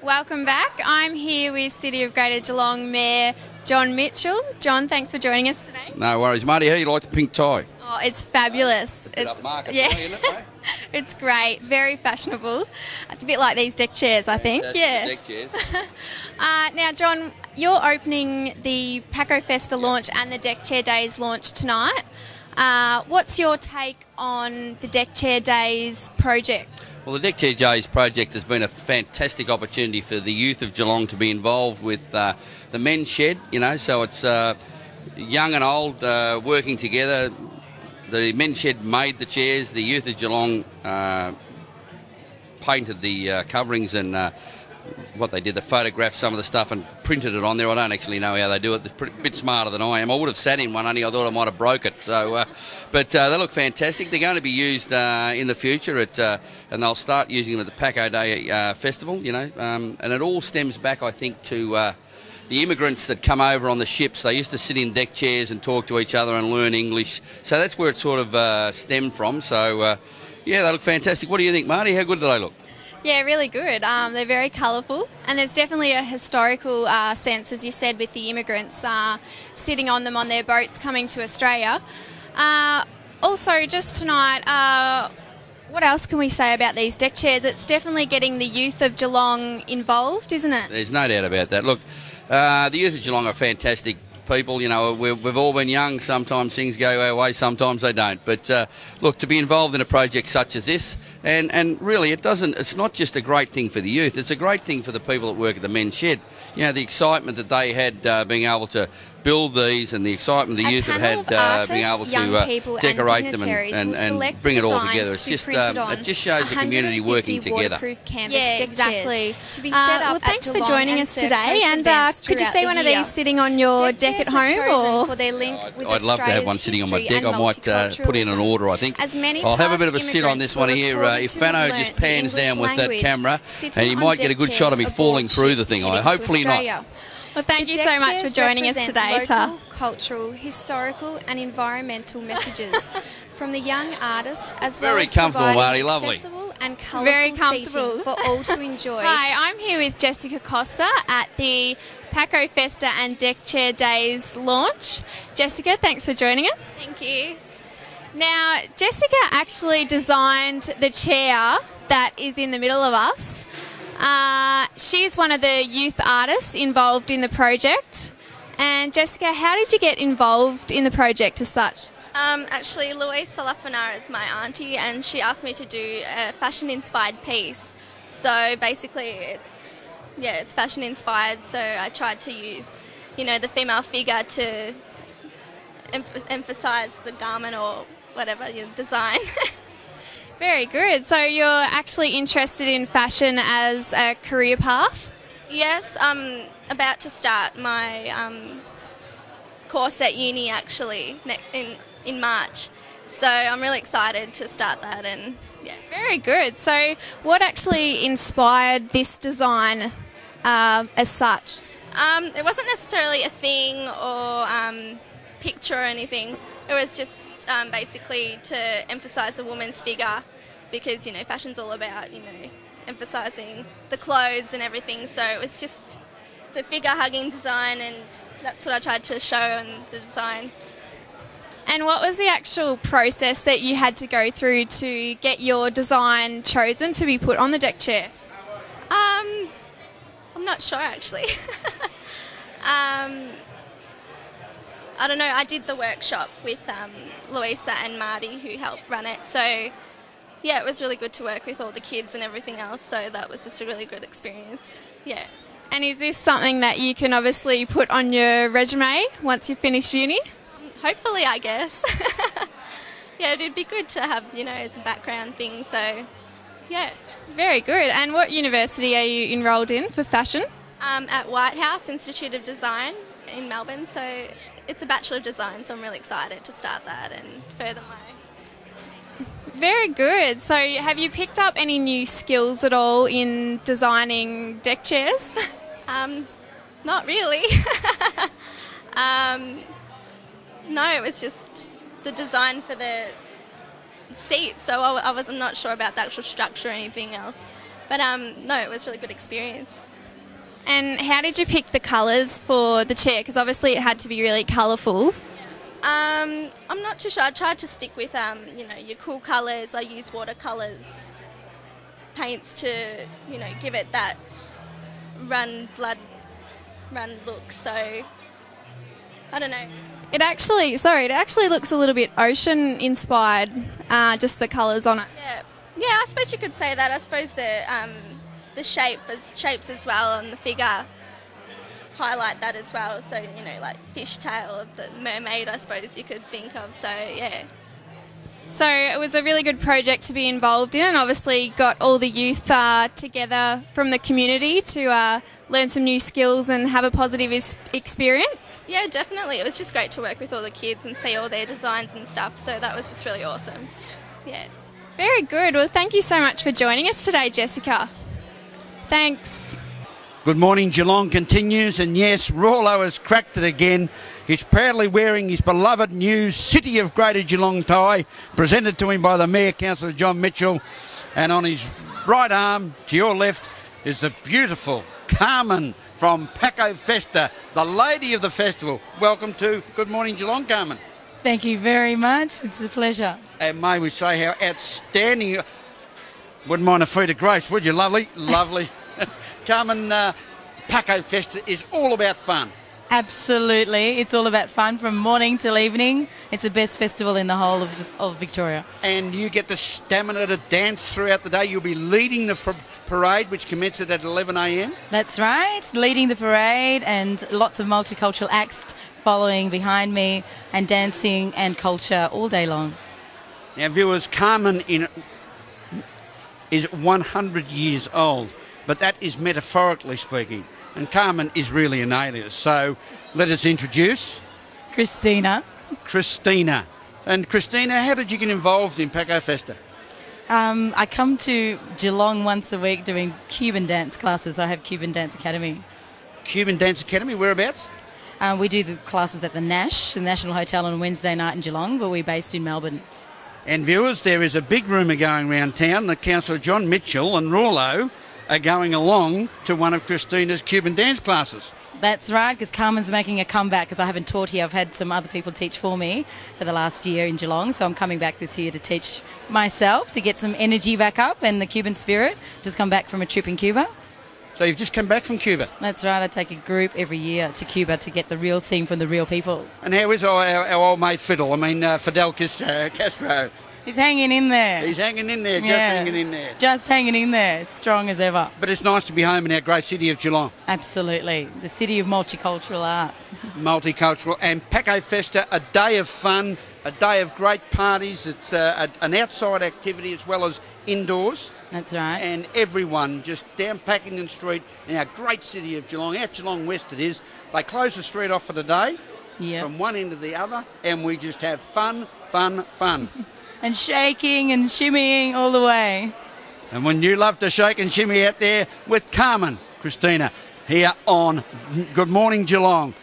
Welcome back. I'm here with City of Greater Geelong Mayor John Mitchell. John, thanks for joining us today. No worries, Marty. How do you like the pink tie? Oh, it's fabulous. Bit upmarket, isn't it, mate? It's great. Very fashionable. It's a bit like these deck chairs, I think. Deck chairs. Now, John, you're opening the Pt2 Festa launch and the Deck Chair Days launch tonight. What's your take on the Deck Chair Days project? Well, the Deck Chair Days project has been a fantastic opportunity for the youth of Geelong to be involved with the men's shed, so it's young and old working together. The men's shed made the chairs, the youth of Geelong painted the coverings and what they did, they photographed some of the stuff and printed it on there. I don't actually know how they do it. They're a bit smarter than I am. I would have sat in one, only I thought I might have broke it. So, but they look fantastic. They're going to be used in the future, and they'll start using them at the Pt2 Day Festival, and it all stems back, I think, to the immigrants that come over on the ships. They used to sit in deck chairs and talk to each other and learn English. So that's where it sort of stemmed from. So, yeah, they look fantastic. What do you think, Marty? How good do they look? Yeah, really good. They're very colourful, and there's definitely a historical sense, as you said, with the immigrants sitting on them on their boats coming to Australia. Also, just tonight, what else can we say about these deck chairs? It's definitely getting the youth of Geelong involved, isn't it? There's no doubt about that. Look, the youth of Geelong are fantastic people. We've all been young. Sometimes things go our way, sometimes they don't. But look, to be involved in a project such as this, and really it's not just a great thing for the youth, it's a great thing for the people that work at the men's shed. The excitement that they had being able to build these, and the excitement the youth have had being able to decorate them and bring it all together. It's just it just shows the community working together. Yeah, exactly. To be set up thanks for joining us today. And could you see one of these sitting on your deck at home? Or I'd love to have one sitting on my deck. I might put in an order, I think. I'll have a bit of a sit on this one here. If Fano just pans down with that camera, and you might get a good shot of me falling through the thing. Hopefully not. Well, thank you so much for joining us today. Local, cultural, historical and environmental messages from the young artists, as well as providing accessible and colourful seating for all to enjoy. Hi, I'm here with Jessica Costa at the Pt2 Festa and Deck Chair Days launch. Jessica, thanks for joining us. Thank you. Now, Jessica actually designed the chair that is in the middle of us. She's one of the youth artists involved in the project. And Jessica, how did you get involved in the project as such? Actually, Louise Salafanar is my auntie, and she asked me to do a fashion-inspired piece. So basically, it's fashion-inspired. So I tried to use, the female figure to emphasise the garment or whatever design. Very good. So you're actually interested in fashion as a career path? Yes, I'm about to start my course at uni actually in March. So I'm really excited to start that, and yeah. Very good. So what actually inspired this design as such? It wasn't necessarily a thing or picture or anything. It was just basically to emphasise a woman's figure, because fashion's all about emphasising the clothes and everything. So it's a figure hugging design, and that's what I tried to show in the design. And what was the actual process that you had to go through to get your design chosen to be put on the deck chair? I'm not sure actually. I don't know, I did the workshop with Louisa and Marty, who helped run it. So, yeah, it was really good to work with all the kids and everything else. So that was just a really good experience. Yeah. And is this something that you can obviously put on your resume once you finish uni? Hopefully, I guess. Yeah, it'd be good to have, as a background thing. So, yeah. Very good. And what university are you enrolled in for fashion? At Whitehouse Institute of Design in Melbourne. So it's a Bachelor of Design, so I'm really excited to start that and further my... Very good. So have you picked up any new skills at all in designing deck chairs? Not really. No, it was just the design for the seat, so I'm not sure about the actual structure or anything else. But no, it was a really good experience. And how did you pick the colours for the chair? Because obviously it had to be really colourful. I'm not too sure. I tried to stick with, your cool colours. I used watercolours, paints to, give it that run look. So, I don't know. It actually looks a little bit ocean inspired, just the colours on it. Yeah, I suppose you could say that. I suppose the shapes as well and the figure highlight that as well. So, like fishtail of the mermaid, I suppose you could think of. So, yeah. So it was a really good project to be involved in, and obviously got all the youth together from the community to learn some new skills and have a positive experience. Yeah, definitely. It was just great to work with all the kids and see all their designs and stuff. So that was just really awesome. Yeah. Very good. Well, thank you so much for joining us today, Jessica. Thanks. Good morning, Geelong continues, and yes, Rawlo has cracked it again. He's proudly wearing his beloved new City of Greater Geelong tie, presented to him by the Mayor, Councillor John Mitchell. And on his right arm, to your left, is the beautiful Carmen from Pt2, the lady of the festival. Welcome to Good Morning Geelong, Carmen. Thank you very much. It's a pleasure. And may we say how outstanding... Wouldn't mind a feat of grace, would you? Lovely, lovely. Carmen, Pt2 is all about fun. Absolutely. It's all about fun from morning till evening. It's the best festival in the whole of Victoria. And you get the stamina to dance throughout the day. You'll be leading the parade, which commences at 11 a.m. That's right. Leading the parade and lots of multicultural acts following behind me and dancing and culture all day long. Now, viewers, Carmen is 100 years old, but that is metaphorically speaking. And Carmen is really an alias. So let us introduce... Christina. And Christina, how did you get involved in Pt2? I come to Geelong once a week doing Cuban dance classes. I have Cuban Dance Academy. Cuban Dance Academy, whereabouts? We do the classes at the National Hotel on a Wednesday night in Geelong, but we're based in Melbourne. And viewers, there is a big rumour going around town that Councillor John Mitchell and Rawlo are going along to one of Christina's Cuban dance classes. That's right, because Carmen's making a comeback, because I haven't taught here. I've had some other people teach for me for the last year in Geelong, so I'm coming back this year to teach myself, to get some energy back up and the Cuban spirit. Just come back from a trip in Cuba. So you've just come back from Cuba? That's right, I take a group every year to Cuba to get the real thing from the real people. And how is our old mate Fidel? Fidel Castro. He's hanging in there. He's hanging in there, hanging in there. Just hanging in there, strong as ever. But it's nice to be home in our great city of Geelong. Absolutely. The city of multicultural art. Multicultural. And Pt2, a day of fun, a day of great parties. It's an outside activity as well as indoors. That's right. And everyone just down Packington Street in our great city of Geelong, out Geelong West it is. They close the street off for the day, from one end to the other, and we just have fun. And shaking and shimmying all the way. And when you love to shake and shimmy out there with Carmen, Christina, here on Good Morning Geelong.